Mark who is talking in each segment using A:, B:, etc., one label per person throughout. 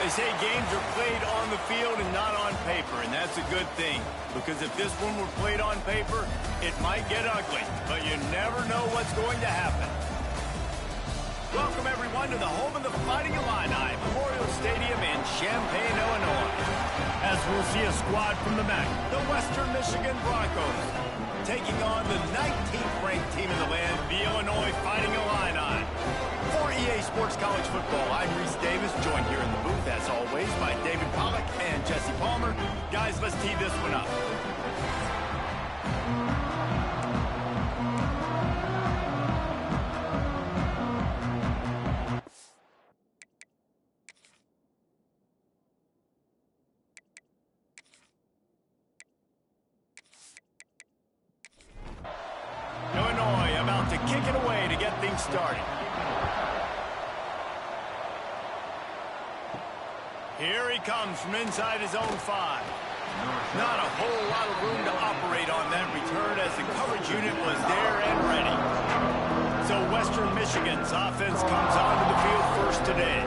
A: They say games are played on the field and not on paper, and that's a good thing. Because if this one were played on paper, it might get ugly, but you never know what's going to happen. Welcome, everyone, to the home of the Fighting Illini, Memorial Stadium in Champaign, Illinois. As we'll see a squad from the MAC, the Western Michigan Broncos, taking on the 19th-ranked team in the land, the Illinois Fighting Illini. For EA Sports College Football, I'm Reese Davis, joined here in the booth, as always, by David Pollack and Jesse Palmer. Guys, let's tee this one up. Illinois about to kick it away to get things started. Here he comes from inside his own 5. Not a whole lot of room to operate on that return as the coverage unit was there and ready. So Western Michigan's offense comes onto the field first today.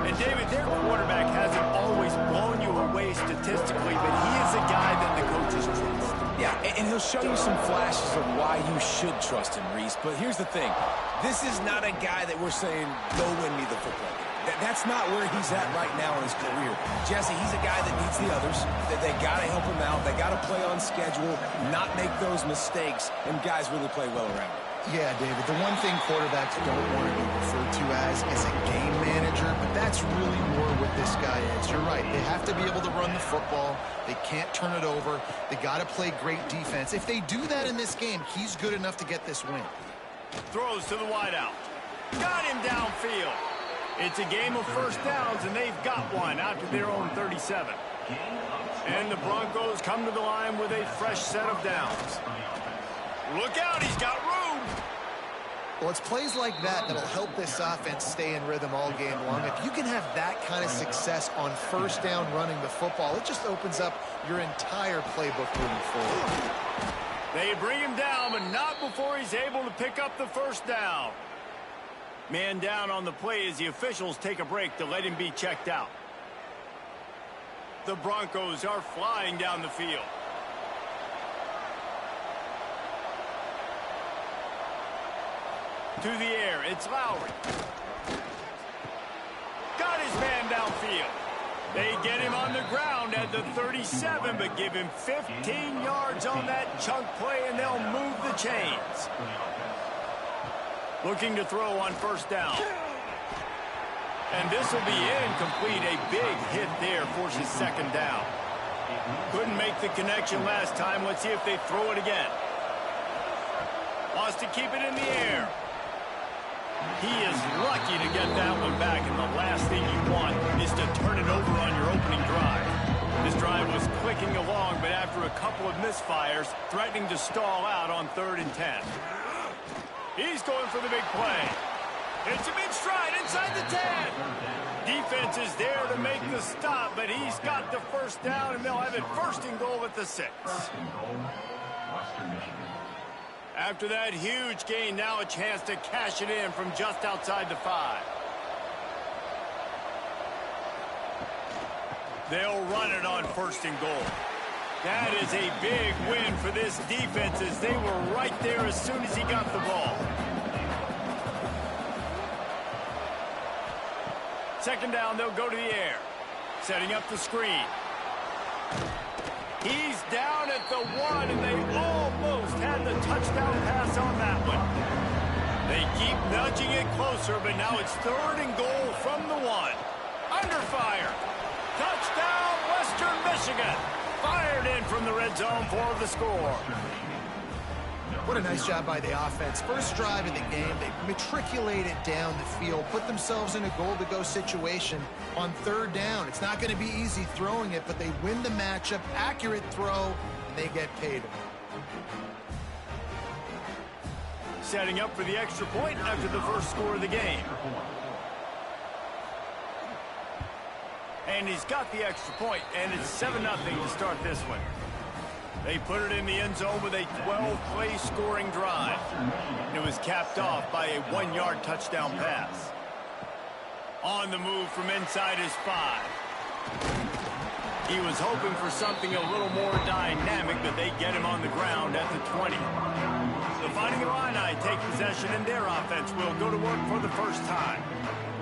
A: And David, their quarterback hasn't always blown you away statistically, but he is a guy that the coaches trust.
B: Yeah, and he'll show you some flashes of why you should trust him, Reese. But here's the thing. This is not a guy that we're saying, go win me the football game. That's not where he's at right now in his career. Jesse, he's a guy that needs the others. That they got to help him out. They got to play on schedule, not make those mistakes, and guys really play well around him.
C: Yeah, David, the one thing quarterbacks don't want to be referred to as is a game manager, but that's really more what this guy is. You're right. They have to be able to run the football. They can't turn it over. They got to play great defense. If they do that in this game, he's good enough to get this win.
A: Throws to the wideout. Got him downfield. It's a game of first downs, and they've got one out to their own 37. And the Broncos come to the line with a fresh set of downs. Look out, he's got room.
C: Well, it's plays like that that'll help this offense stay in rhythm all game long. If you can have that kind of success on first down running the football, it just opens up your entire playbook moving forward.
A: They bring him down, but not before he's able to pick up the first down. Man down on the play as the officials take a break to let him be checked out. The Broncos are flying down the field. To the air, it's Lowry. Got his man downfield. They get him on the ground at the 37, but give him 15 yards on that chunk play, and they'll move the chains. Looking to throw on first down. And this will be incomplete. A big hit there forces second down. Couldn't make the connection last time. Let's see if they throw it again. Wants to keep it in the air. He is lucky to get that one back, and the last thing you want is to turn it over on your opening drive. This drive was clicking along, but after a couple of misfires, threatening to stall out on 3rd and 10. He's going for the big play. It's him in stride inside the 10. Defense is there to make the stop, but he's got the first down, and they'll have it 1st and goal at the 6. After that huge gain, now a chance to cash it in from just outside the 5. They'll run it on 1st and goal. That is a big win for this defense as they were right there as soon as he got the ball. 2nd down, they'll go to the air. Setting up the screen. He's down at the 1, and they almost had the touchdown pass on that one. They keep nudging it closer, but now it's 3rd and goal from the 1. Under fire. Touchdown, Western Michigan. Fired in from the red zone for the score.
C: What a nice job by the offense. First drive of the game, they matriculated down the field, put themselves in a goal-to-go situation on 3rd down. It's not going to be easy throwing it, but they win the matchup, accurate throw, and they get paid.
A: Setting up for the extra point after the first score of the game. And he's got the extra point, and it's 7-0 to start this one. They put it in the end zone with a 12-play scoring drive. And it was capped off by a 1-yard touchdown pass. On the move from inside his 5. He was hoping for something a little more dynamic, but they get him on the ground at the 20. The Fighting Illini take possession, and their offense will go to work for the first time.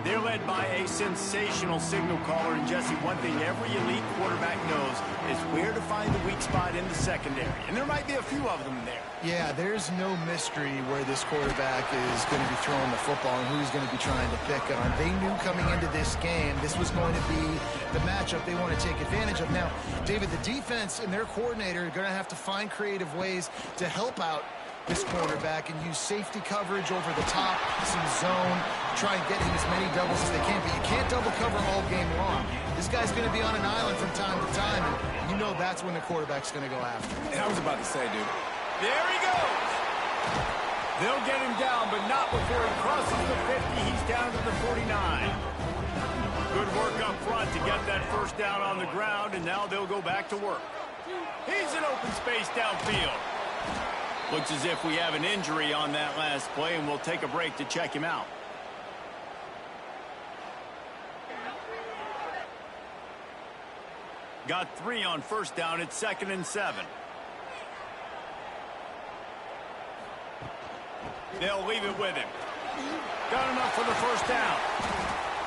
A: They're led by a sensational signal caller, and Jesse, one thing every elite quarterback knows is where to find the weak spot in the secondary, and there might be a few of them there.
C: Yeah, there's no mystery where this quarterback is going to be throwing the football and who he's going to be trying to pick on. They knew coming into this game this was going to be the matchup they want to take advantage of. Now, David, the defense and their coordinator are going to have to find creative ways to help out this quarterback and use safety coverage over the top, some zone, try and get him as many doubles as they can. But you can't double cover all game long. This guy's going to be on an island from time to time, and you know that's when the quarterback's going to go after him.
B: And I was about to say, dude.
A: There he goes. They'll get him down, but not before he crosses the 50. He's down to the 49. Good work up front to get that first down on the ground, and now they'll go back to work. He's in open space downfield. Looks as if we have an injury on that last play, and we'll take a break to check him out. Got 3 on first down. It's 2nd and 7. They'll leave it with him. Got enough for the first down.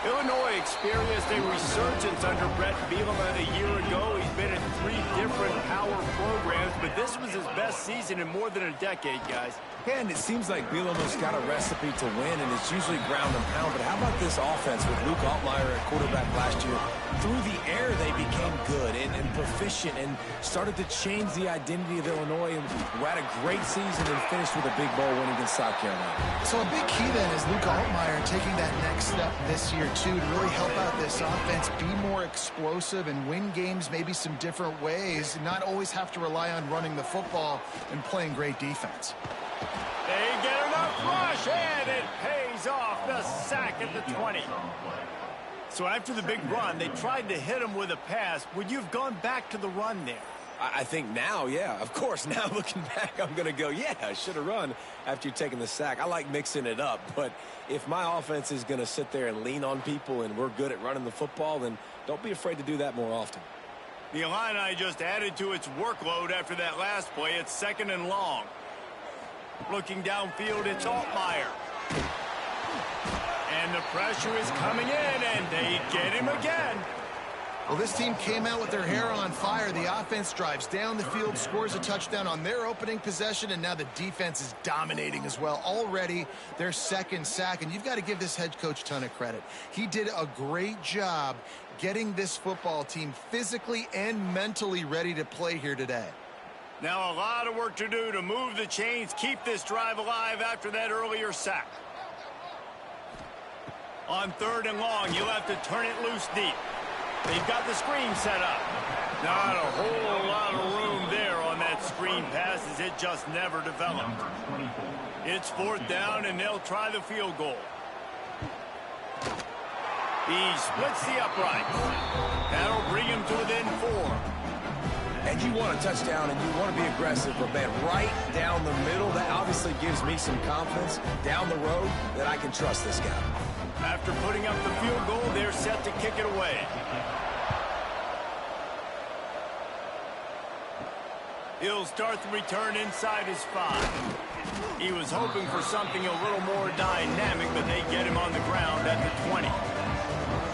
A: Illinois experienced a resurgence under Brett Bielema a year ago. He's been in 3 different power programs, but this was his best season in more than a decade, guys.
B: Yeah, and it seems like Bielema's got a recipe to win, and it's usually ground and pound. But how about this offense with Luke Altmaier at quarterback last year? Through the air, they became good and proficient and started to change the identity of Illinois, and had a great season and finished with a big bowl win against South Carolina.
C: So a big key then is Luke Altmaier taking that next step this year, too, to really help out this offense, be more explosive and win games maybe some different ways, and not always have to rely on running the football and playing great defense.
A: They get enough rush, and it pays off. The sack at the 20. So after the big run, they tried to hit him with a pass. Would you have gone back to the run there?
B: I think now, yeah. Of course, now looking back, I'm going to go, yeah, I should have run after you're taking the sack. I like mixing it up, but if my offense is going to sit there and lean on people and we're good at running the football, then don't be afraid to do that more often.
A: The Illini just added to its workload after that last play. It's 2nd and long. Looking downfield, it's Altmaier. And the pressure is coming in, and they get him again.
C: Well, this team came out with their hair on fire. The offense drives down the field, scores a touchdown on their opening possession, and now the defense is dominating as well. Already their 2nd sack, and you've got to give this head coach a ton of credit. He did a great job getting this football team physically and mentally ready to play here today.
A: Now a lot of work to do to move the chains, keep this drive alive after that earlier sack. On 3rd and long, you'll have to turn it loose deep. They've got the screen set up. Not a whole lot of room there on that screen pass as it just never developed. It's 4th down, and they'll try the field goal. He splits the uprights. That'll bring him to within 4.
B: And you want a touchdown and you want to be aggressive, but man, right down the middle, that obviously gives me some confidence down the road that I can trust this guy.
A: After putting up the field goal, they're set to kick it away. He'll start the return inside his 5. He was hoping for something a little more dynamic, but they get him on the ground at the 20.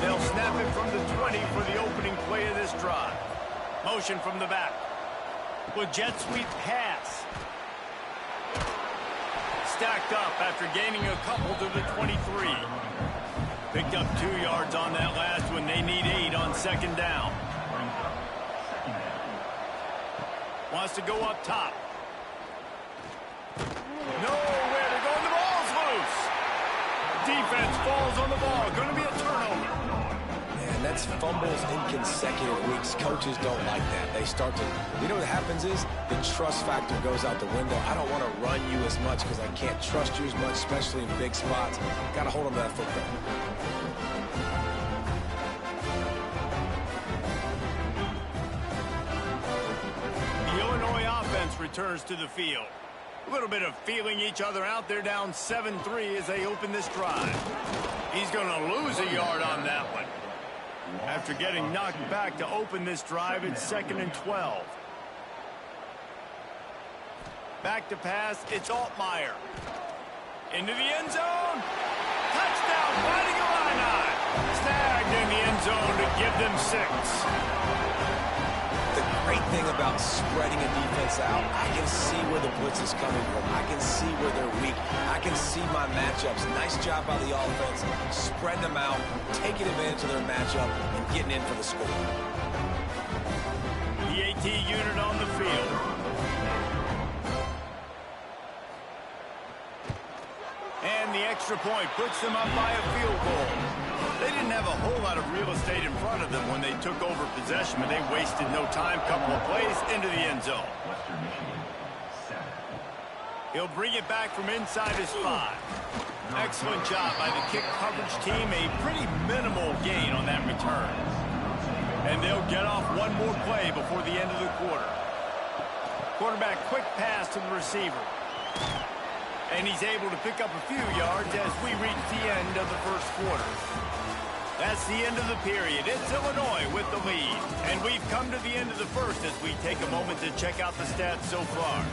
A: They'll snap it from the 20 for the opening play of this drive. Motion from the back. With jet sweep pass. Stacked up after gaining a couple to the 23. Picked up 2 yards on that last one. They need 8 on 2nd down. Wants to go up top. Nowhere to go. The ball's loose. Defense falls on the ball. Going to be a turnover.
B: Man, that's fumbles in consecutive weeks. Coaches don't like that. They start to, you know what happens is the trust factor goes out the window. I don't want to run you as much because I can't trust you as much, especially in big spots. Got to hold on to that football.
A: The Illinois offense returns to the field. A little bit of feeling each other out. They're down 7-3 as they open this drive. He's going to lose a yard on that one. After getting knocked back to open this drive, it's 2nd and 12. Back to pass, it's Altmaier. Into the end zone. Touchdown, Fighting Illini. Snagged in the end zone to give them 6.
B: The great thing about spreading a defense out, I can see where the blitz is coming from. I can see where they're weak. I can see my matchups. Nice job by the offense. Spreading them out, taking advantage of their matchup, and getting in for the score.
A: The AT unit on the field. And the extra point puts them up by a field goal. They didn't have a whole lot of real estate in front of them when they took over possession, but they wasted no time. Couple of plays into the end zone. He'll bring it back from inside his 5. Excellent job by the kick coverage team. A pretty minimal gain on that return. And they'll get off one more play before the end of the quarter. Quarterback quick pass to the receiver. And he's able to pick up a few yards as we reach the end of the first quarter. That's the end of the period. It's Illinois with the lead. And we've come to the end of the first as we take a moment to check out the stats so far.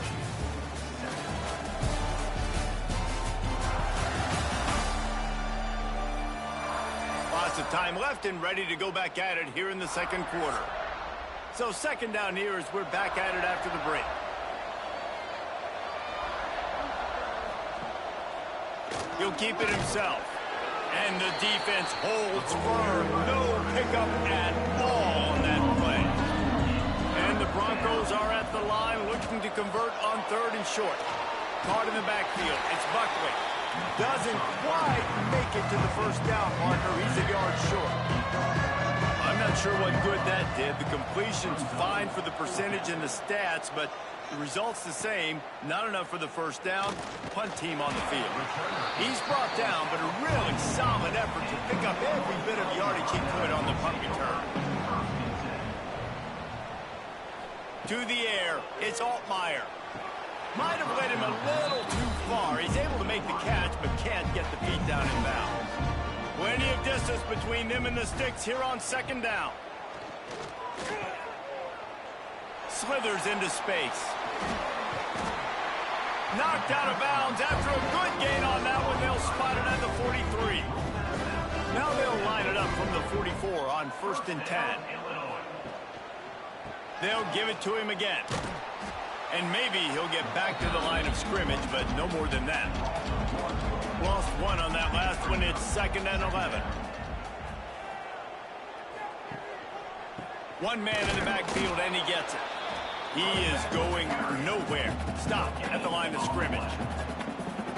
A: Lots of time left and ready to go back at it here in the second quarter. So 2nd down here as we're back at it after the break. He'll keep it himself. And the defense holds firm. No pickup at all on that play. And the Broncos are at the line looking to convert on 3rd and short. Caught in the backfield. It's Buckley. Doesn't quite make it to the first down marker. He's a yard short. I'm not sure what good that did. The completion's fine for the percentage and the stats, but the result's the same. Not enough for the first down. Punt team on the field. He's brought down, but a really solid effort to pick up every bit of yardage he could on the punt return. To the air, it's Altmaier. Might have led him a little too far. He's able to make the catch, but can't get the feet down in bounds. Plenty of distance between them and the sticks here on 2nd down. Slithers into space. Knocked out of bounds after a good gain on that one. They'll spot it at the 43. Now they'll line it up from the 44 on 1st and 10. They'll give it to him again. And maybe he'll get back to the line of scrimmage, but no more than that. Lost one on that last one. It's 2nd and 11. One man in the backfield, and he gets it. He is going nowhere. Stopped at the line of scrimmage.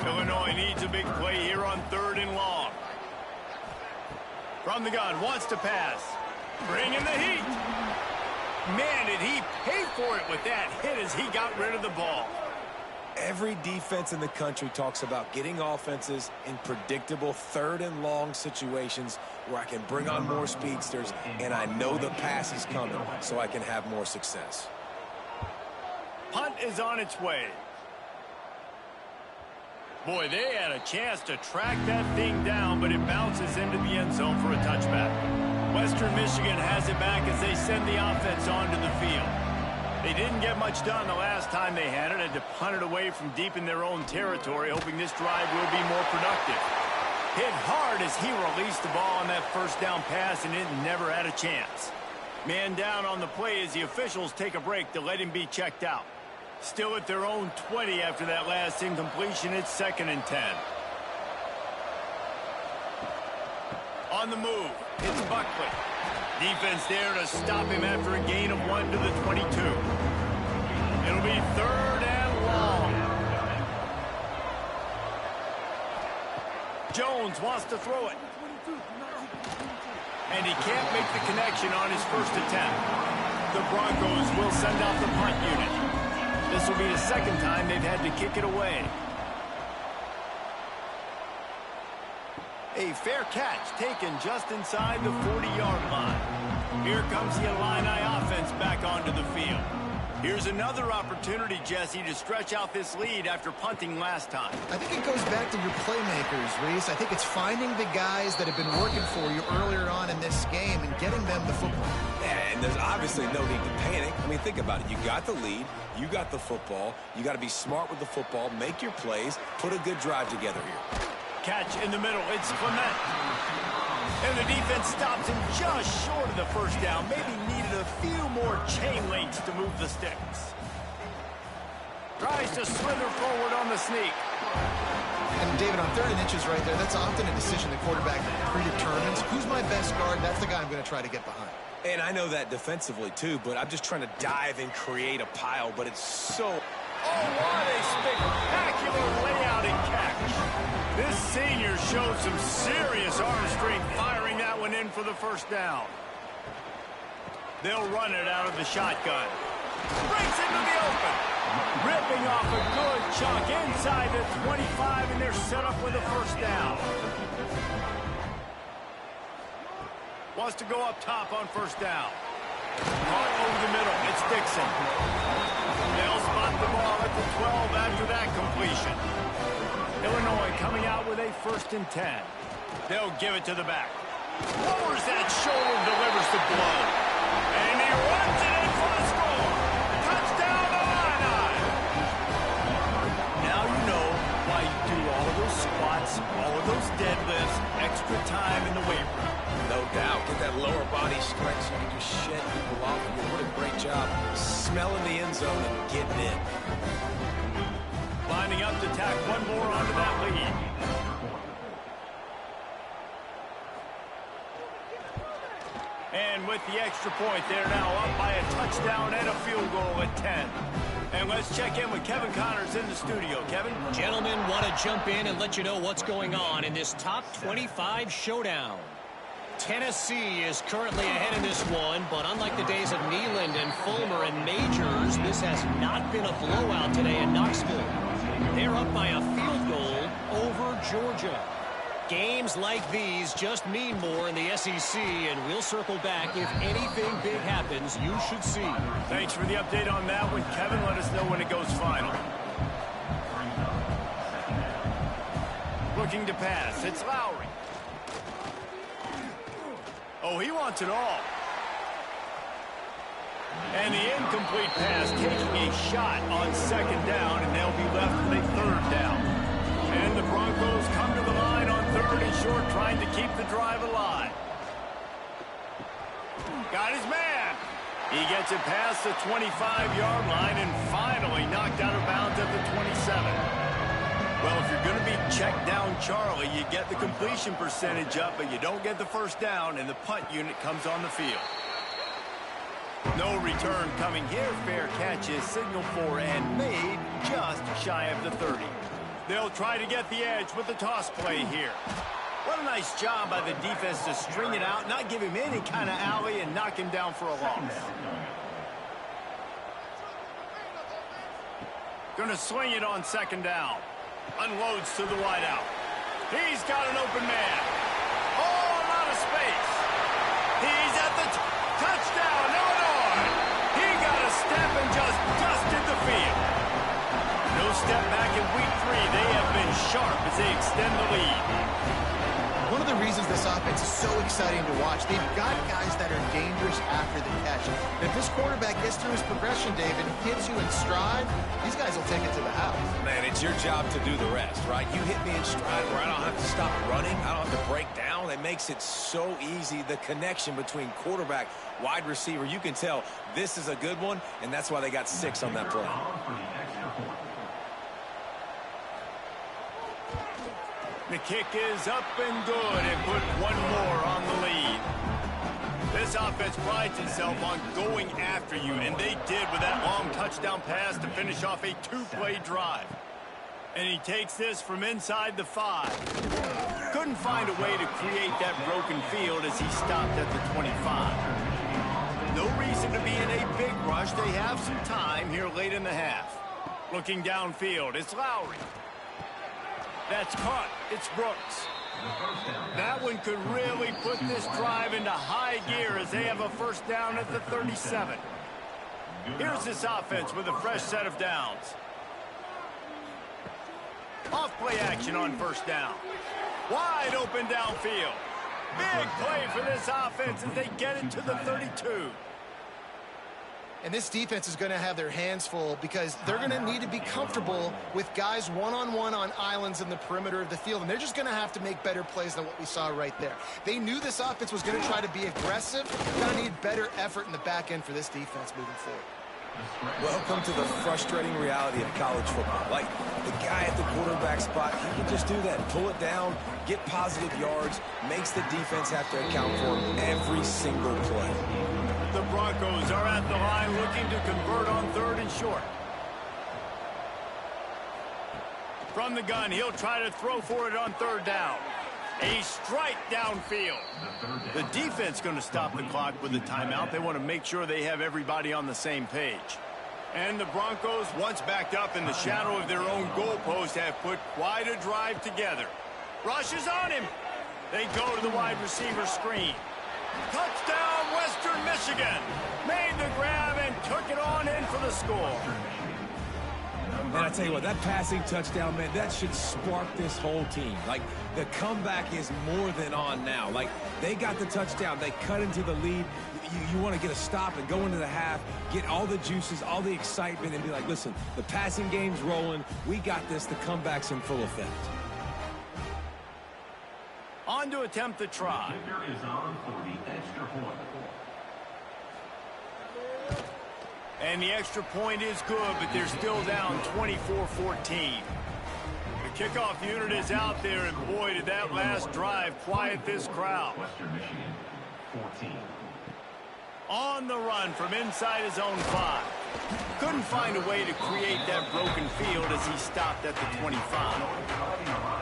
A: Illinois needs a big play here on 3rd and long. From the gun, wants to pass. Bringing the heat. Man, did he pay for it with that hit as he got rid of the ball.
B: Every defense in the country talks about getting offenses in predictable 3rd and long situations where I can bring on more speedsters and I know the pass is coming so I can have more success.
A: Punt is on its way. Boy, they had a chance to track that thing down, but it bounces into the end zone for a touchback. Western Michigan has it back as they send the offense onto the field. They didn't get much done the last time they had it, and to punt it away from deep in their own territory, hoping this drive will be more productive. Hit hard as he released the ball on that first down pass, and it never had a chance. Man down on the play as the officials take a break to let him be checked out. Still at their own 20 after that last incompletion. It's 2nd and 10. On the move, it's Buckley. Defense there to stop him after a gain of 1 to the 22. It'll be 3rd and long. Jones wants to throw it. And he can't make the connection on his first attempt. The Broncos will send out the punt unit. This will be the 2nd time they've had to kick it away. A fair catch taken just inside the 40-yard line. Here comes the Illini offense back onto the field. Here's another opportunity, Jesse, to stretch out this lead after punting last time.
C: I think it goes back to your playmakers, Reese. I think it's finding the guys that have been working for you earlier on in this game and getting them the football.
B: Yeah, and there's obviously no need to panic. I mean, think about it. You got the lead. You got the football. You got to be smart with the football. Make your plays. Put a good drive together here.
A: Catch in the middle. It's Clement. And the defense stops him just short of the first down. Maybe needed a few more chain links to move the sticks. Tries to slither forward on the sneak.
C: And David, on 3rd and inches right there, that's often a decision the quarterback predetermines. Who's my best guard? That's the guy I'm going to try to get behind.
B: And I know that defensively, too, but I'm just trying to dive and create a pile, but it's so...
A: Oh, what a spectacular layout and catch. This senior showed some serious arm strength firing that one in for the first down. They'll run it out of the shotgun. Breaks into the open. Ripping off a good chunk inside the 25, and they're set up with a first down. Wants to go up top on first down. Caught over the middle. It's Dixon. They'll spot the ball at the 12 after that completion. Illinois coming out with a 1st and 10. They'll give it to the back. Lowers that shoulder, delivers the blow. And he runs it in for the score. Touchdown, Illini. Now you know why you do all of those squats, all of those deadlifts, extra time in the weight room.
B: No doubt. Get that lower body stretch so you can just shed people off. What a great job smelling the end zone and getting in.
A: Lining up to tack one more onto that lead. And with the extra point, they're now up by a touchdown and a field goal at 10. And let's check in with Kevin Connors in the studio. Kevin?
D: Gentlemen, want to jump in and let you know what's going on in this top 25 showdown. Tennessee is currently ahead in this one, but unlike the days of Neyland and Fulmer and Majors, this has not been a blowout today in Knoxville. They're up by a field goal over Georgia. Games like these just mean more in the SEC, and we'll circle back if anything big happens you should see.
A: Thanks for the update on that one, Kevin. Let us know when it goes final. Looking to pass. It's Lowry. Oh, he wants it all. And the incomplete pass taking a shot on 2nd down, and they'll be left with a 3rd down. And the Broncos come to the line on 3rd and short, trying to keep the drive alive. Got his man. He gets it past the 25-yard line and finally knocked out of bounds at the 27. Well, if you're going to be checked down Charlie, you get the completion percentage up, but you don't get the first down, and the punt unit comes on the field. No return coming here. Fair catch is signaled for and made just shy of the 30. They'll try to get the edge with the toss play here. What a nice job by the defense to string it out, not give him any kind of alley, and knock him down for a loss. Going to sling it on 2nd down. Unloads to the wideout. He's got an open man. Oh, a lot of space. He's at the touchdown, Illinois. He got a step and just dusted the field. No step back in week 3. They have been sharp as they extend the lead.
C: One of the reasons this offense is so exciting to watch, they've got guys that are dangerous after the catch. And if this quarterback gets through his progression, David, hits you in stride, these guys will take it to the house.
B: Man, it's your job to do the rest, right? You hit me in stride where I don't have to stop running. I don't have to break down. It makes it so easy. The connection between quarterback, wide receiver, you can tell this is a good one, and that's why they got 6 on that play.
A: The kick is up and good and put one more on the lead. This offense prides itself on going after you, and they did with that long touchdown pass to finish off a 2-play drive. And he takes this from inside the 5. Couldn't find a way to create that broken field as he stopped at the 25. No reason to be in a big rush. They have some time here late in the half. Looking downfield, it's Lowry. That's caught. It's Brooks. That one could really put this drive into high gear as they have a first down at the 37. Here's this offense with a fresh set of downs. Off play action on first down. Wide open downfield. Big play for this offense as they get it to the 32.
C: And this defense is going to have their hands full because they're going to need to be comfortable with guys one-on-one on islands in the perimeter of the field. And they're just going to have to make better plays than what we saw right there. They knew this offense was going to try to be aggressive. Going to need better effort in the back end for this defense moving forward.
B: Welcome to the frustrating reality of college football. Like, the guy at the quarterback spot, he can just do that. Pull it down, get positive yards, makes the defense have to account for him every single play.
A: The Broncos are at the line looking to convert on 3rd and short. From the gun, he'll try to throw for it on 3rd down. A strike downfield. The defense going to stop the clock with a timeout. They want to make sure they have everybody on the same page. And the Broncos, once backed up in the shadow of their own goalpost, have put quite a drive together. Rush is on him. They go to the wide receiver screen. Touchdown, Western Michigan. Made the grab and took it on in for the score.
B: Man, I tell you what, that passing touchdown, man, that should spark this whole team. Like, the comeback is more than on now. Like, they got the touchdown. They cut into the lead. You want to get a stop and go into the half, get all the juices, all the excitement, and be like, listen, the passing game's rolling. We got this. The comeback's in full effect.
A: On to attempt the try. And the extra point is good, but they're still down 24-14. The kickoff unit is out there, and boy, did that last drive quiet this crowd. On the run from inside his own 5. Couldn't find a way to create that broken field as he stopped at the 25.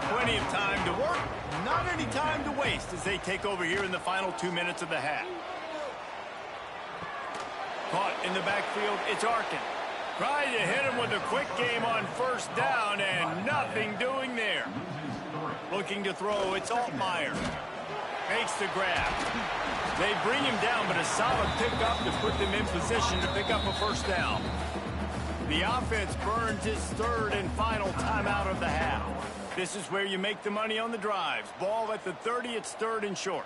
A: Plenty of time to work, not any time to waste as they take over here in the final 2 minutes of the half. Caught in the backfield, it's Arkin. Trying to hit him with a quick game on 1st down, and nothing doing there. Looking to throw, it's Altmaier. Makes the grab. They bring him down, but a solid pickup to put them in position to pick up a 1st down. The offense burns his 3rd and final timeout of the half. This is where you make the money on the drives. Ball at the 30, it's 3rd and short.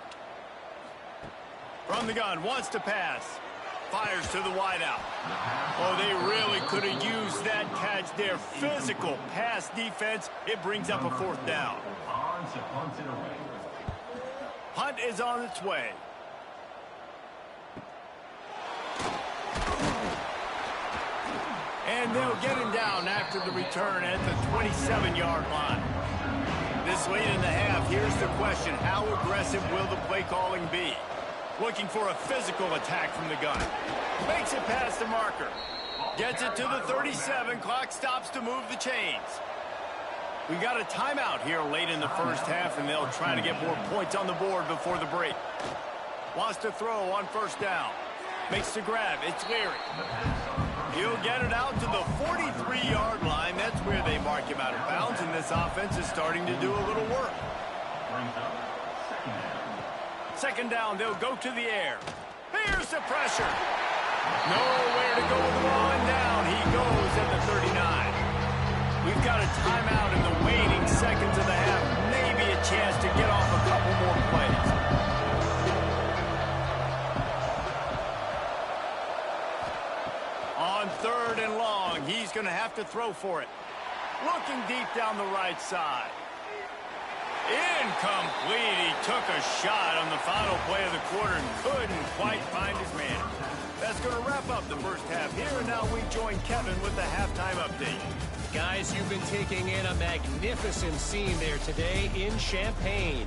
A: From the gun, wants to pass. Fires to the wideout. Oh, they really could have used that catch there. Physical pass defense. It brings up a 4th down. Hunt is on its way. And they'll get him down after the return at the 27-yard line. This late in the half, here's the question. How aggressive will the play calling be? Looking for a physical attack from the gun. Makes it past the marker. Gets it to the 37. Clock stops to move the chains. We got a timeout here late in the 1st half, and they'll try to get more points on the board before the break. Wants to throw on 1st down. Makes the grab. It's Leary. He'll get it out to the 43-yard line. That's where they mark him out of bounds, and this offense is starting to do a little work. 2nd down, they'll go to the air. Here's the pressure. Nowhere to go with the ball, and down he goes at the 39. We've got a timeout in the waning seconds of the half. Maybe a chance to get off a couple more plays. On 3rd and long, he's going to have to throw for it. Looking deep down the right side. Incomplete. He took a shot on the final play of the quarter and couldn't quite find his man. That's going to wrap up the 1st half here, and now we join Kevin with the halftime update.
D: Guys, you've been taking in a magnificent scene there today in Champaign.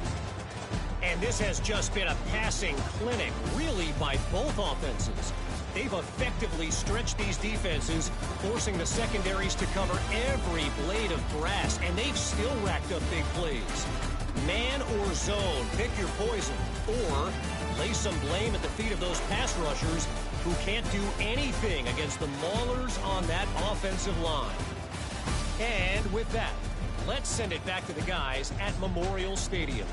D: And this has just been a passing clinic, really, by both offenses. They've effectively stretched these defenses, forcing the secondaries to cover every blade of grass, and they've still racked up big plays. Man or zone, pick your poison, or lay some blame at the feet of those pass rushers who can't do anything against the maulers on that offensive line. And with that, let's send it back to the guys at Memorial Stadium.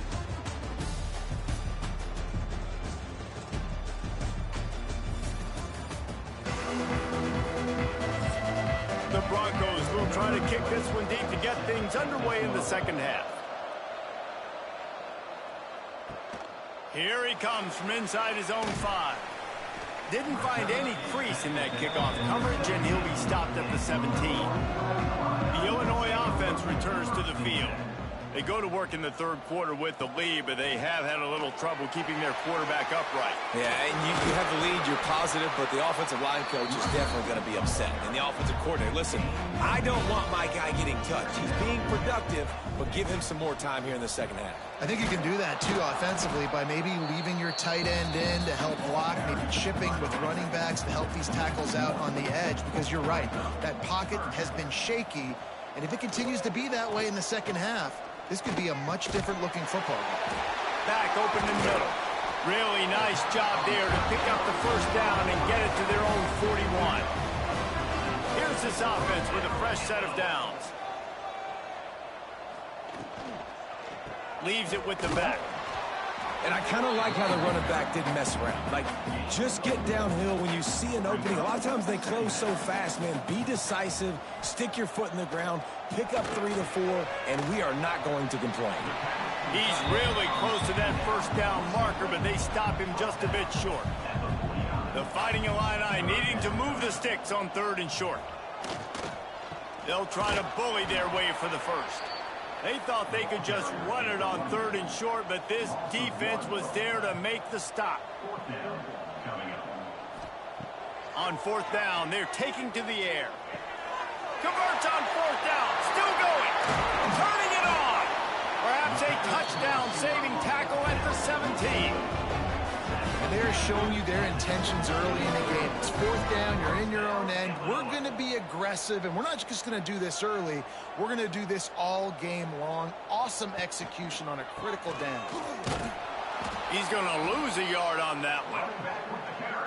A: The Broncos will try to kick this one deep to get things underway in the second half. Here he comes from inside his own 5. Didn't find any crease in that kickoff coverage, and he'll be stopped at the 17. The Illinois offense returns to the field. They go to work in the third quarter with the lead, but they have had a little trouble keeping their quarterback upright.
B: Yeah, and you have the lead, you're positive, but the offensive line coach is definitely going to be upset. And the offensive coordinator, listen, I don't want my guy getting touched. He's being productive, but give him some more time here in the second half.
C: I think you can do that, too, offensively, by maybe leaving your tight end in to help block, maybe chipping with running backs to help these tackles out on the edge, because you're right, that pocket has been shaky, and if it continues to be that way in the second half, this could be a much different-looking football game.
A: Back open in the middle. Really nice job there to pick up the first down and get it to their own 41. Here's this offense with a fresh set of downs. Leaves it with the back.
B: And I kind of like how the running back didn't mess around. Like, just get downhill when you see an opening. A lot of times they close so fast, man. Be decisive, stick your foot in the ground, pick up 3 to 4, and we are not going to complain.
A: He's really close to that first down marker, but they stop him just a bit short. The Fighting Illini needing to move the sticks on 3rd and short. They'll try to bully their way for the first. They thought they could just run it on 3rd and short, but this defense was there to make the stop. On 4th down, they're taking to the air. Converts on 4th down, still going. Turning it on. Perhaps a touchdown-saving tackle at the 17.
C: And they're showing you their intentions early in the game. It's 4th down, you're in your own end. We're going to be aggressive, and we're not just going to do this early. We're going to do this all game long. Awesome execution on a critical down.
A: He's going to lose a yard on that one.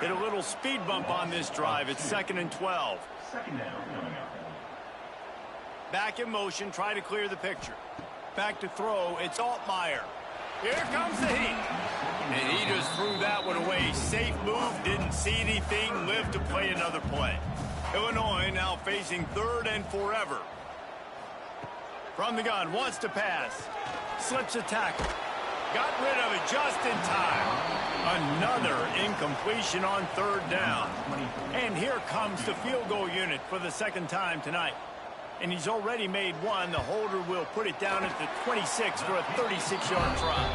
A: Hit a little speed bump on this drive. It's 2nd and 12. Back in motion, try to clear the picture. Back to throw, it's Altmaier. Here comes the heat. And he just threw that one away. Safe move, didn't see anything, lived to play another play. Illinois now facing 3rd and forever. From the gun, wants to pass. Slips a tackle. Got rid of it just in time. Another incompletion on 3rd down. And here comes the field goal unit for the 2nd time tonight. And he's already made one. The holder will put it down at the 26 for a 36-yard try.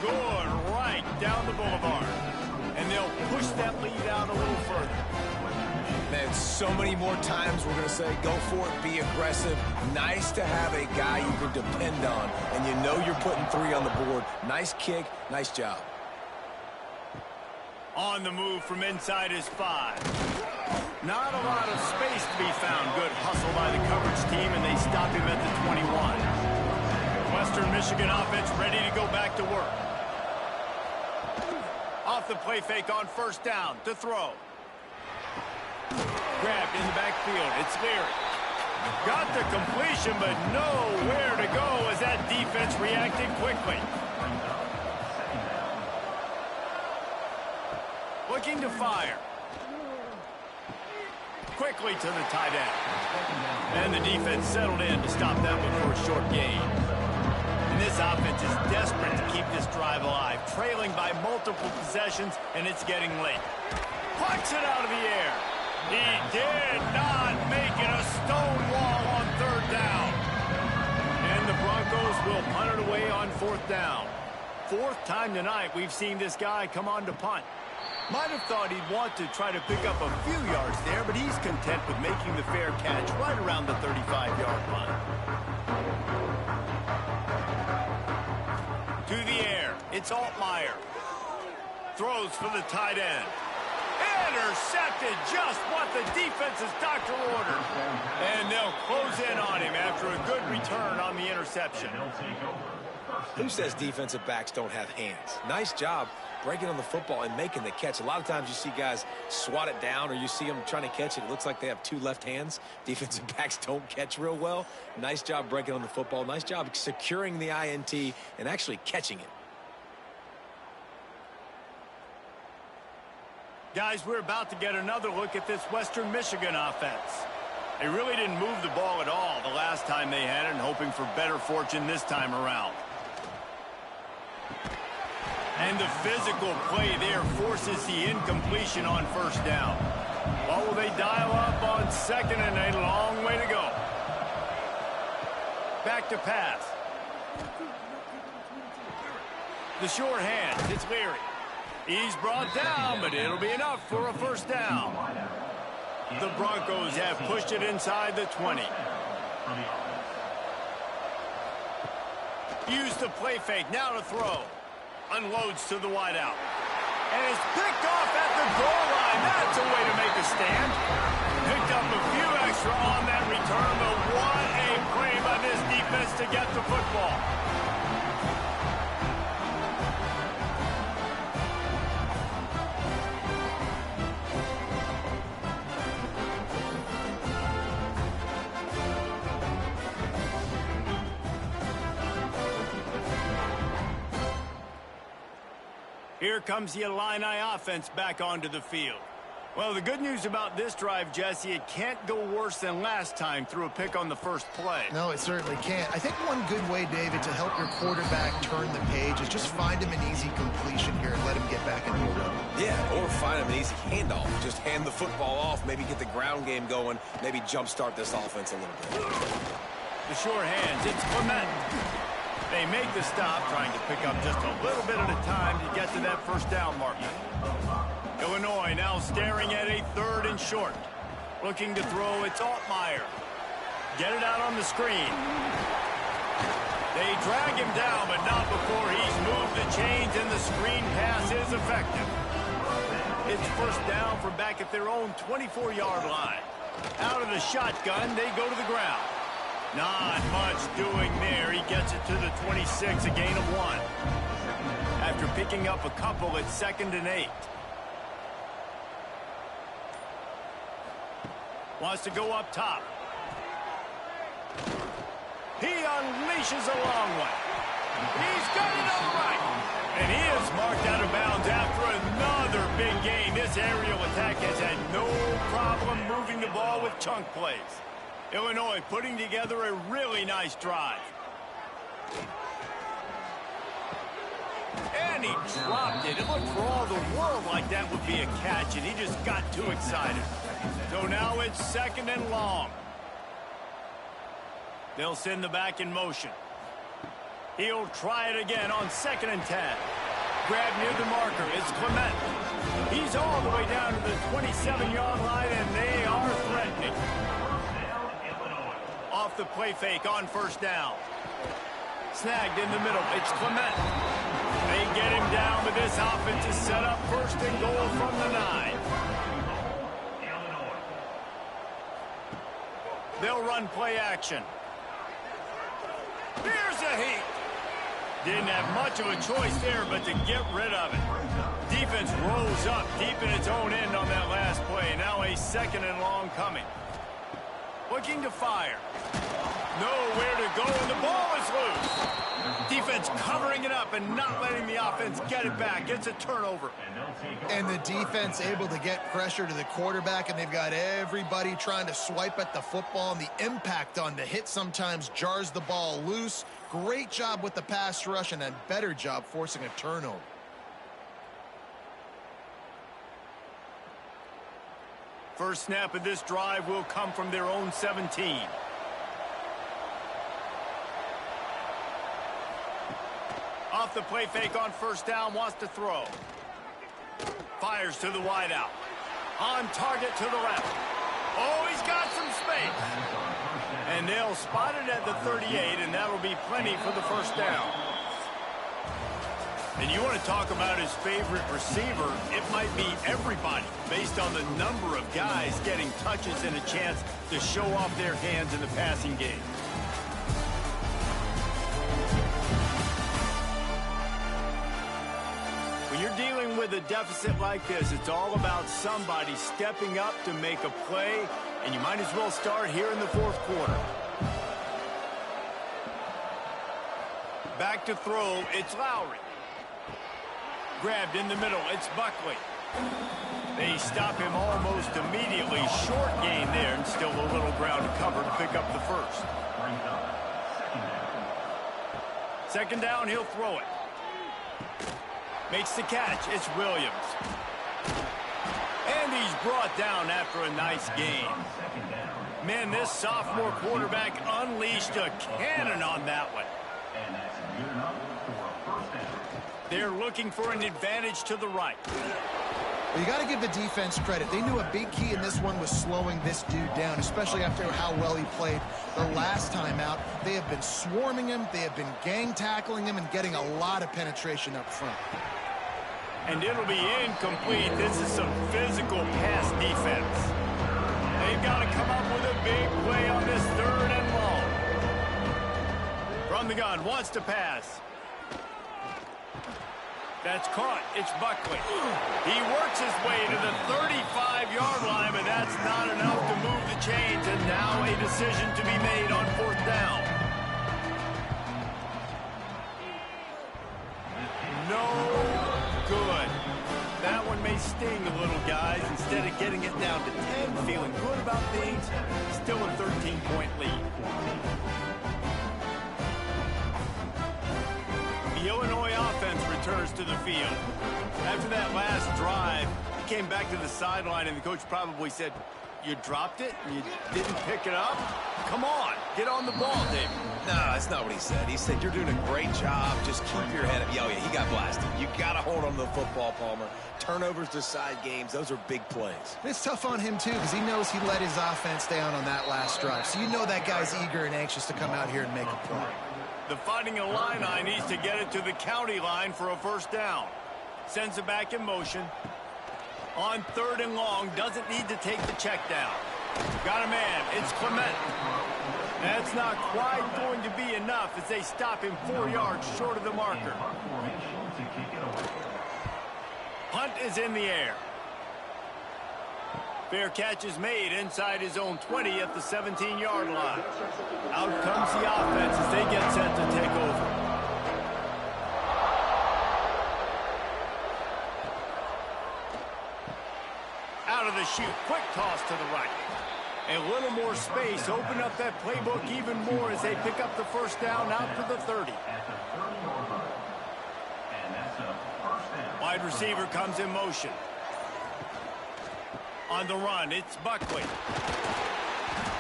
A: Good right down the boulevard. And they'll push that lead out a little further.
B: Man, so many more times we're going to say, go for it, be aggressive. Nice to have a guy you can depend on, and you know you're putting 3 on the board. Nice kick, nice job.
A: On the move from inside his 5. Not a lot of space to be found. Good hustle by the coverage team, and they stop him at the 21. Western Michigan offense ready to go back to work. Off the play fake on 1st down to throw. Grabbed in the backfield. It's Leary. Got the completion, but nowhere to go as that defense reacted quickly. Looking to fire. Quickly to the tight end. And the defense settled in to stop that one for a short gain. And this offense is desperate to keep this drive alive, trailing by multiple possessions, and it's getting late. Punts it out of the air. He did not make it a stone wall on 3rd down. And the Broncos will punt it away on 4th down. 4th time tonight we've seen this guy come on to punt. Might have thought he'd want to try to pick up a few yards there, but he's content with making the fair catch right around the 35-yard line. To the air, it's Altmaier. Throws for the tight end. Intercepted, just what the defense's doctor ordered. And they'll close in on him after a good return on the interception.
B: Who says defensive backs don't have hands? Nice job breaking on the football and making the catch. A lot of times you see guys swat it down or you see them trying to catch it. It looks like they have 2 left hands. Defensive backs don't catch real well. Nice job breaking on the football. Nice job securing the INT and actually catching it.
A: Guys, we're about to get another look at this Western Michigan offense. They really didn't move the ball at all the last time they had it, and hoping for better fortune this time around. And the physical play there forces the incompletion on first down. Well, will they dial up on 2nd and a long way to go? Back to pass. The short hand. It's Leary. He's brought down, but it'll be enough for a first down. The Broncos have pushed it inside the 20. Use the play fake. Now to throw. Unloads to the wideout. And it's picked off at the goal line. That's a way to make a stand. Picked up a few extra on that return, but what a play by this defense to get the football. Here comes the Illini offense back onto the field. Well, the good news about this drive, Jesse, it can't go worse than last time through a pick on the first play.
C: No, it certainly can't. I think one good way, David, to help your quarterback turn the page is just find him an easy completion here and let him get back into a rhythm.
B: Yeah, or find him an easy handoff. Just hand the football off, maybe get the ground game going, maybe jumpstart this offense a little bit.
A: The short hands, it's Clement. They make the stop, trying to pick up just a little bit at a time to get to that first down marker. Illinois now staring at a 3rd and short. Looking to throw, it's Altmaier. Get it out on the screen. They drag him down, but not before he's moved the chains, and the screen pass is effective. It's first down from back at their own 24-yard line. Out of the shotgun, they go to the ground. Not much doing there. He gets it to the 26, a gain of 1. After picking up a couple, it's 2nd and 8. Wants to go up top. He unleashes a long one. He's got it on the right. And he is marked out of bounds after another big gain. This aerial attack has had no problem moving the ball with chunk plays. Illinois putting together a really nice drive. And he dropped it. It looked for all the world like that would be a catch, and he just got too excited. So now it's 2nd and long. They'll send the back in motion. He'll try it again on 2nd and 10. Grab near the marker. It's Clement. He's all the way down to the 27-yard line, and they are threatening. Off the play fake on first down. Snagged in the middle. It's Clement. They get him down, but this offense is set up 1st and goal from the 9. They'll run play action. Here's a heat. Didn't have much of a choice there, but to get rid of it. Defense rolls up deep in its own end on that last play. Now a 2nd and long coming. Looking to fire. Nowhere to go, and the ball is loose. Defense covering it up and not letting the offense get it back. It's a turnover.
C: And the defense able to get pressure to the quarterback, and they've got everybody trying to swipe at the football, and the impact on the hit sometimes jars the ball loose. Great job with the pass rush, and a better job forcing a turnover.
A: First snap of this drive will come from their own 17. Off the play fake on first down, wants to throw. Fires to the wideout. On target to the left. Oh, he's got some space. And they'll spot it at the 38, and that'll be plenty for the first down. And you want to talk about his favorite receiver, it might be everybody, based on the number of guys getting touches and a chance to show off their hands in the passing game. When you're dealing with a deficit like this, it's all about somebody stepping up to make a play, and you might as well start here in the 4th quarter. Back to throw, it's Lowry. Grabbed in the middle, it's Buckley. They stop him almost immediately. Short gain there, and still a little ground to cover to pick up the first. Second down, he'll throw it. Makes the catch. It's Williams. And he's brought down after a nice gain. Man, this sophomore quarterback unleashed a cannon on that one. They're looking for an advantage to the right.
C: Well, you got to give the defense credit. They knew a big key in this one was slowing this dude down, especially after how well he played the last time out. They have been swarming him. They have been gang tackling him and getting a lot of penetration up front.
A: And it'll be incomplete. This is some physical pass defense. They've got to come up with a big play on this third and long. From the gun, wants to pass. That's caught. It's Buckley. He works his way to the 35-yard line, but that's not enough to move the chains, and now a decision to be made on fourth down. No good. That one may sting a little, guys. Instead of getting it down to 10, feeling good about things, still a 13-point lead. The Illinois offense returns to the field. After that last drive, he came back to the sideline, and the coach probably said, "You dropped it? You didn't pick it up? Come on, get on the ball, David."
B: No, that's not what he said. He said, "You're doing a great job. Just keep your head up." Oh, yeah, he got blasted. You got to hold on to the football, Palmer. Turnovers decide games. Those are big plays.
C: It's tough on him, too, because he knows he let his offense down on that last drive. So you know that guy's eager and anxious to come out here and make a play.
A: The Fighting Illini needs to get it to the county line for a first down. Sends it back in motion. On third and long, doesn't need to take the check down. Got a man. It's Clement. That's not quite going to be enough as they stop him 4 yards short of the marker. Hunt is in the air. Fair catch is made inside his own 20 at the 17-yard line. Out comes the offense as they get set to take over. Out of the chute, quick toss to the right. A little more space, open up that playbook even more as they pick up the first down out to the 30. Wide receiver comes in motion. On the run, it's Buckley.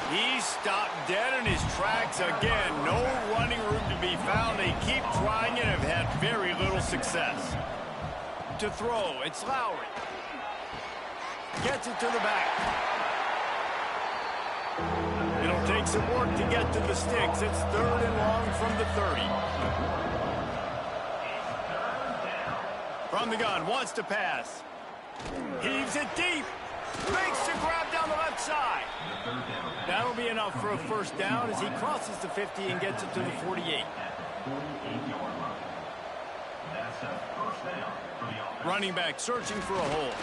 A: He's stopped dead in his tracks again. No running room to be found. They keep trying and have had very little success. To throw, it's Lowry. Gets it to the back. It'll take some work to get to the sticks. It's third and long from the 30. From the gun, wants to pass. Heaves it deep. Makes the grab down the left side. That'll be enough for a first down as he crosses the 50 and gets it to the 48. Running back searching for a hole.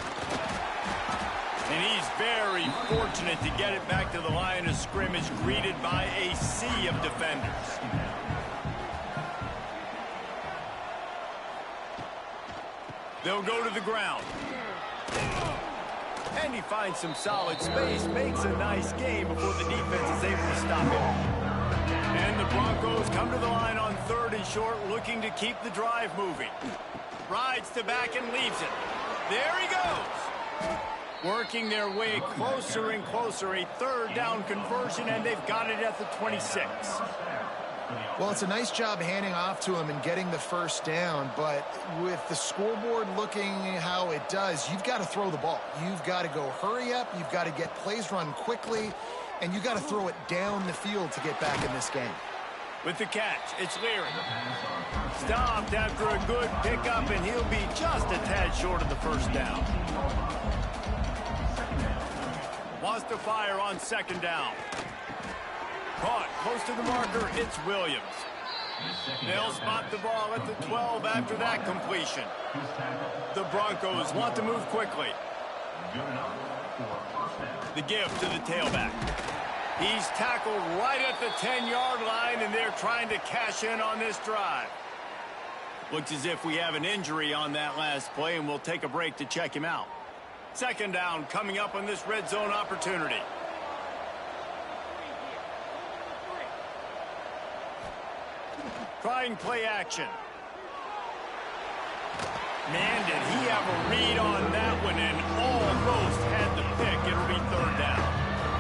A: And he's very fortunate to get it back to the line of scrimmage, greeted by a sea of defenders. They'll go to the ground. And he finds some solid space, makes a nice game before the defense is able to stop him. And the Broncos come to the line on third and short, looking to keep the drive moving. Rides to back and leaves it. There he goes. Working their way closer and closer, a third down conversion, and they've got it at the 26.
C: Well, it's a nice job handing off to him and getting the first down, but with the scoreboard looking how it does, you've got to throw the ball. You've got to go hurry up, you've got to get plays run quickly, and you've got to throw it down the field to get back in this game.
A: With the catch, it's Leary. Stopped after a good pickup, and he'll be just a tad short of the first down. Wants to fire on second down. Caught close to the marker, it's Williams. They'll spot the ball at the 12 after that completion. The Broncos want to move quickly. The give to the tailback. He's tackled right at the 10-yard line, and they're trying to cash in on this drive. Looks as if we have an injury on that last play, and we'll take a break to check him out. Second down coming up on this red zone opportunity. Trying play action. Man, did he have a read on that one and almost had the pick. It'll be third down.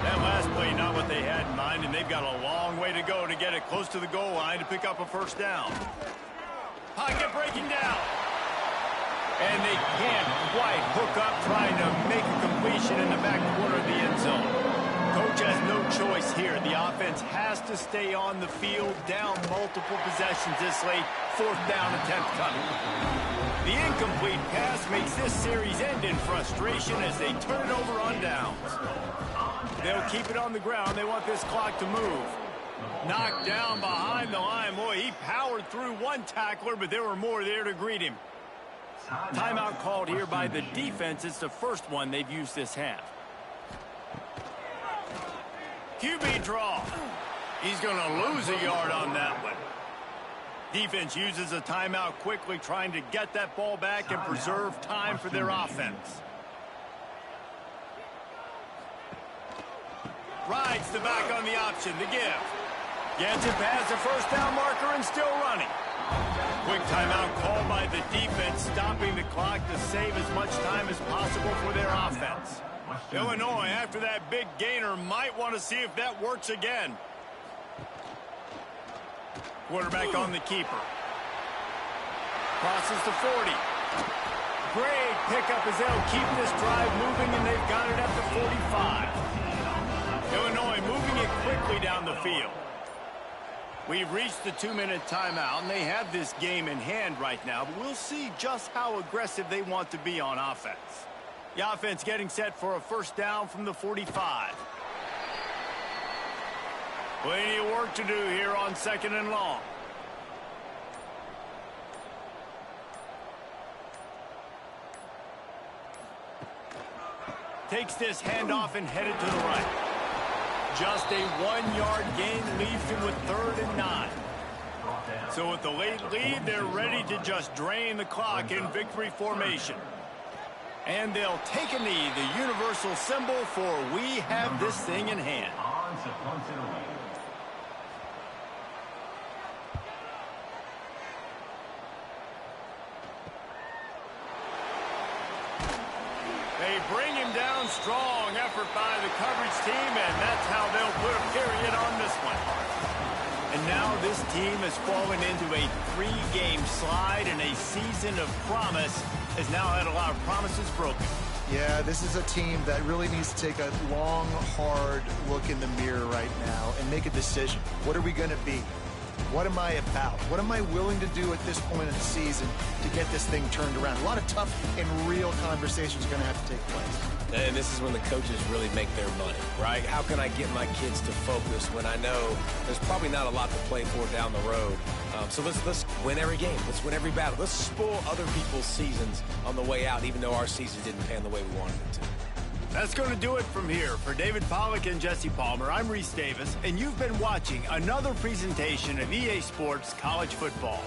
A: That last play, not what they had in mind, and they've got a long way to go to get it close to the goal line to pick up a first down. Pocket breaking down. And they can't quite hook up trying to make a completion in the back corner of the end zone. Coach has no choice here. The offense has to stay on the field, down multiple possessions this late. Fourth down attempt coming. The incomplete pass makes this series end in frustration as they turn it over on downs. They'll keep it on the ground. They want this clock to move. Knocked down behind the line. Boy, he powered through one tackler, but there were more there to greet him. Timeout called here by the defense. It's the first one they've used this half. QB draw. He's going to lose a yard on that one. Defense uses a timeout quickly, trying to get that ball back and preserve time for their offense. Rides the back on the option to give. Gets it past the first down marker and still running. Quick timeout called by the defense, stopping the clock to save as much time as possible for their offense. Illinois, after that big gainer, might want to see if that works again. Quarterback on the keeper. Crosses to 40. Great pickup as they'll keep this drive moving, and they've got it at the 45. Illinois moving it quickly down the field. We've reached the 2-minute timeout, and they have this game in hand right now, but we'll see just how aggressive they want to be on offense. The offense getting set for a first down from the 45. Plenty of work to do here on second and long. Takes this handoff and headed to the right. Just a 1-yard gain leaves him with 3rd and 9. So with the late lead, they're ready to just drain the clock in victory formation. And they'll take a knee, the universal symbol for we have this thing in hand. They bring him down strong. Effort by the coverage team, and that's how they'll put a period on this one. And now this team has fallen into a 3-game slide, and a season of promise has now had a lot of promises broken.
C: Yeah, this is a team that really needs to take a long, hard look in the mirror right now and make a decision. What are we going to be? What am I about? What am I willing to do at this point in the season to get this thing turned around? A lot of tough and real conversations are going to have to take place.
B: And this is when the coaches really make their money, right? How can I get my kids to focus when I know there's probably not a lot to play for down the road? So let's win every game. Let's win every battle. Let's spoil other people's seasons on the way out, even though our season didn't pan the way we wanted it to.
A: That's going to do it from here. For David Pollack and Jesse Palmer, I'm Reese Davis, and you've been watching another presentation of EA Sports College Football.